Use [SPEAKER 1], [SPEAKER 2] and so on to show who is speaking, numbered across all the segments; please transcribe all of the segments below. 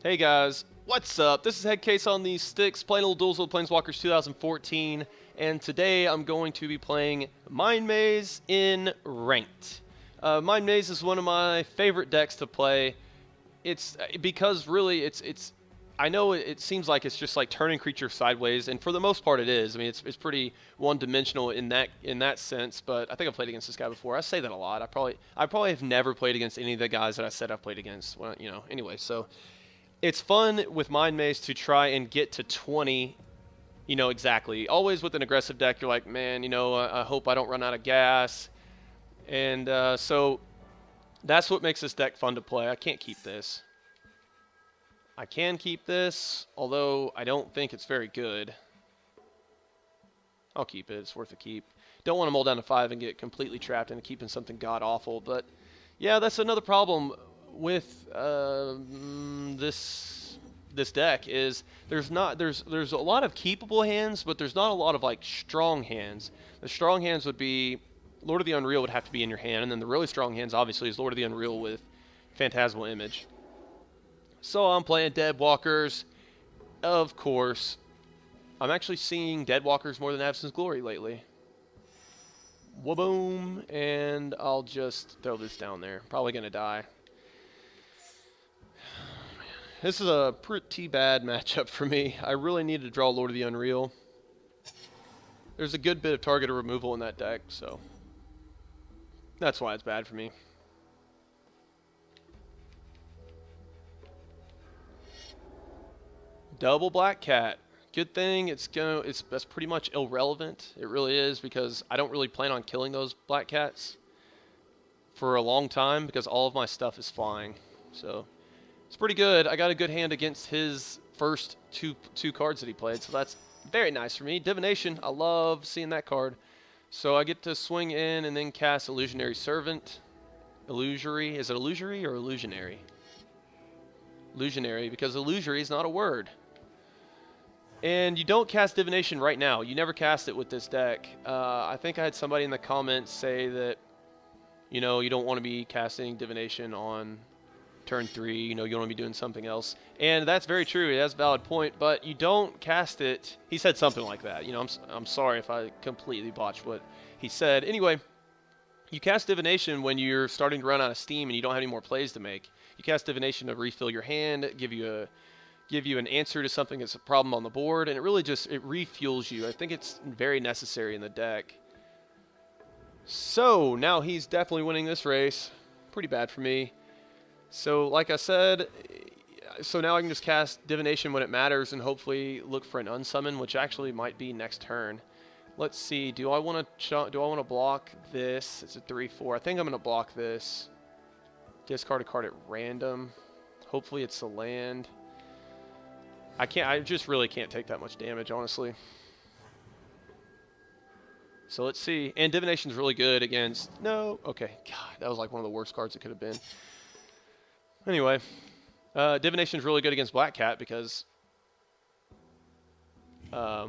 [SPEAKER 1] Hey guys, what's up? This is Headcase on these sticks, playing a little Duels with Planeswalkers 2014, and today I'm going to be playing Mind Maze in Ranked. Mind Maze is one of my favorite decks to play. It's because really I know it seems like it's just like turning creatures sideways, and for the most part it is. I mean, it's pretty one-dimensional in that sense. But I think I've played against this guy before. I say that a lot. I probably have never played against any of the guys that I said I've played against. Well, anyway, so. It's fun with Mind Maze to try and get to 20, exactly. Always with an aggressive deck, you're like, man, I hope I don't run out of gas. And so that's what makes this deck fun to play. I can't keep this. I can keep this, although I don't think it's very good. I'll keep it. It's worth a keep. Don't want to mull down to 5 and get completely trapped into keeping something god-awful. But, yeah, that's another problem with this deck is there's a lot of keepable hands, but there's not a lot of like strong hands. The strong hands would be Lord of the Unreal would have to be in your hand, and then the really strong hands obviously is Lord of the Unreal with Phantasmal Image. So I'm playing Deadwalkers, of course. I'm actually seeing Deadwalkers more than Absence Glory lately. Waboom, and I'll just throw this down there. Probably gonna die. This is a pretty bad matchup for me. I really need to draw Lord of the Unreal. There's a good bit of targeted removal in that deck, so that's why it's bad for me. Double Black Cat. Good thing that's pretty much irrelevant. It really is, because I don't really plan on killing those Black Cats for a long time because all of my stuff is flying. So it's pretty good. I got a good hand against his first two cards that he played, so that's very nice for me. Divination, I love seeing that card. So I get to swing in and then cast Illusionary Servant. Illusory, is it illusory or illusionary? Illusionary, because illusory is not a word. And you don't cast Divination right now. You never cast it with this deck. I think I had somebody in the comments say that, you don't want to be casting Divination on turn 3, you want to be doing something else. And that's very true. He has a valid point, but you don't cast it. He said something like that. I'm sorry if I completely botched what he said. Anyway, you cast Divination when you're starting to run out of steam and you don't have any more plays to make. You cast Divination to refill your hand, give you an answer to something that's a problem on the board, and it really just refuels you. I think it's very necessary in the deck. So now he's definitely winning this race. Pretty bad for me. So like I said, so now I can just cast Divination when it matters and hopefully look for an unsummon, which actually might be next turn. Let's see. Do I want to block this? It's a 3/4. I think I'm going to block this. Discard a card at random. Hopefully it's a land. I just really can't take that much damage, honestly. So let's see. And Divination's really good against... No. Okay. God, that was like one of the worst cards it could have been. Anyway, Divination is really good against Black Cat because I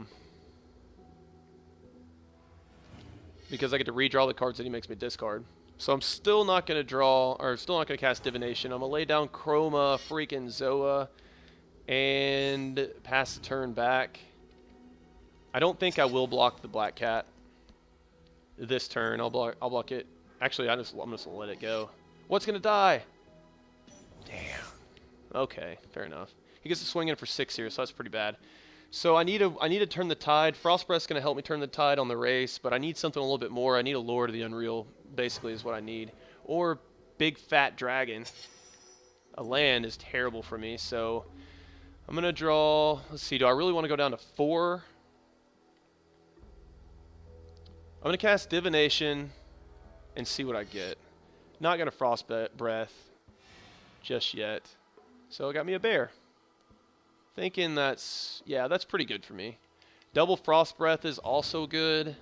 [SPEAKER 1] get to redraw the cards that he makes me discard. So I'm still not going to cast Divination. I'm going to lay down Chroma, freaking Zoa, and pass the turn back. I don't think I will block the Black Cat this turn. I'll block it. Actually, I'm just going to let it go. What's going to die? Damn. Okay, fair enough. He gets to swing in for 6 here, so that's pretty bad. So I need to turn the tide. Frostbreath's going to help me turn the tide on the race, but I need something a little bit more. I need a Lord of the Unreal, basically, is what I need. Or Big Fat Dragon. A land is terrible for me, so I'm going to draw... Let's see, do I really want to go down to 4? I'm going to cast Divination and see what I get. Not going to Frostbreath just yet. So it got me a bear. Thinking that's pretty good for me. Double Frostbreath is also good,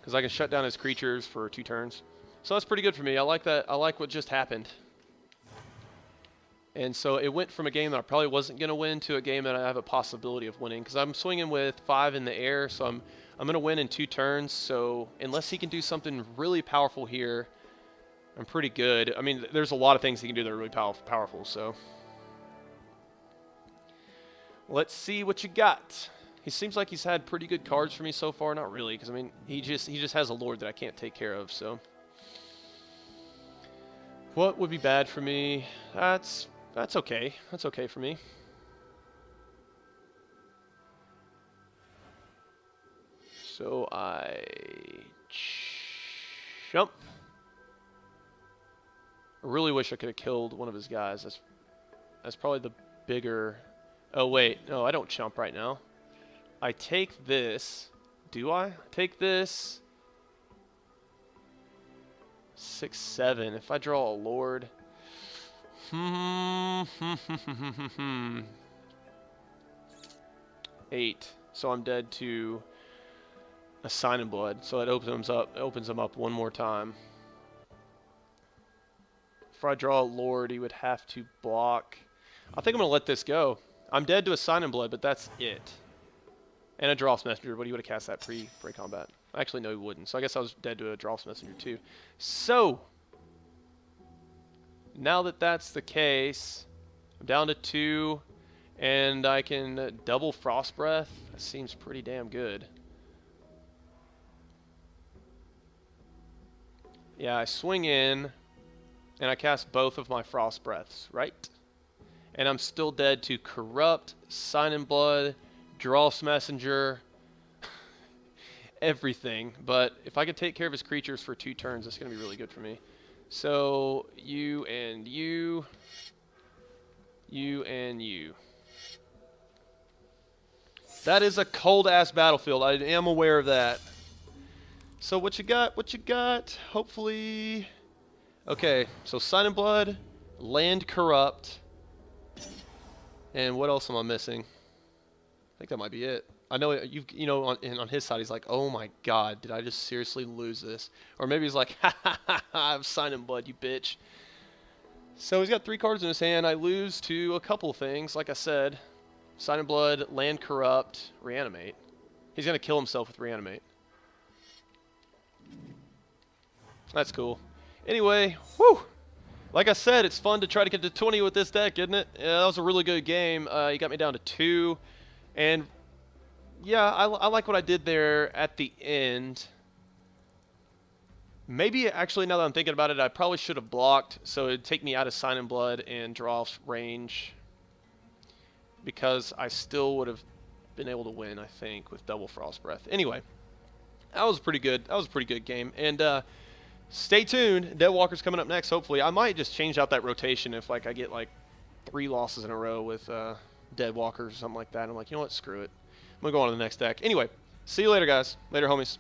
[SPEAKER 1] because I can shut down his creatures for 2 turns. So that's pretty good for me. I like that. I like what just happened. And so it went from a game that I probably wasn't going to win to a game that I have a possibility of winning, because I'm swinging with 5 in the air, so I'm going to win in 2 turns. So unless he can do something really powerful here, I'm pretty good. I mean, there's a lot of things he can do that are really powerful, so. Let's see what you got. He seems like he's had pretty good cards for me so far. Not really, because, I mean, he just has a Lord that I can't take care of, so. What would be bad for me? That's okay. That's okay for me. So I jump. I really wish I could have killed one of his guys. That's probably the bigger... Oh, wait. No, I don't jump right now. I take this. Do I? Take this. 6, 7. If I draw a Lord... 8. So I'm dead to a Sign in Blood. So it opens them up one more time. If I draw a Lord, he would have to block. I think I'm going to let this go. I'm dead to a Sign in Blood, but that's it. And a Drafts Messenger, but he would have cast that pre-combat. Actually, no, he wouldn't. So I guess I was dead to a Drafts Messenger too. So, now that that's the case, I'm down to 2, and I can double Frost Breath. That seems pretty damn good. Yeah, I swing in, and I cast both of my Frost Breaths, right? And I'm still dead to Corrupt, Sign in Blood, Drafts Messenger, everything. But if I can take care of his creatures for 2 turns, that's going to be really good for me. So, you and you. You and you. That is a cold-ass battlefield. I am aware of that. So what you got? What you got? Hopefully... Okay, so Sign in Blood, Land Corrupt, and what else am I missing? I think that might be it. I know you know on his side he's like, oh my god, did I just seriously lose this? Or maybe he's like, ha ha ha ha, I'm Sign in Blood, you bitch. So he's got 3 cards in his hand. I lose to a couple things, like I said. Sign in Blood, Land Corrupt, Reanimate. He's gonna kill himself with Reanimate. That's cool. Anyway, whew. Like I said, it's fun to try to get to 20 with this deck, isn't it? Yeah, that was a really good game. You got me down to 2. And, yeah, I like what I did there at the end. Maybe, actually, now that I'm thinking about it, I probably should have blocked, so it'd take me out of Sign in Blood and draw range. Because I still would have been able to win, I think, with double Frost Breath. Anyway, that was pretty good. That was a pretty good game. And, stay tuned. Deadwalker's coming up next, hopefully. I might just change out that rotation if, like, I get, like, 3 losses in a row with Deadwalkers or something like that. I'm like, you know what? Screw it. I'm going to go on to the next deck. Anyway, see you later, guys. Later, homies.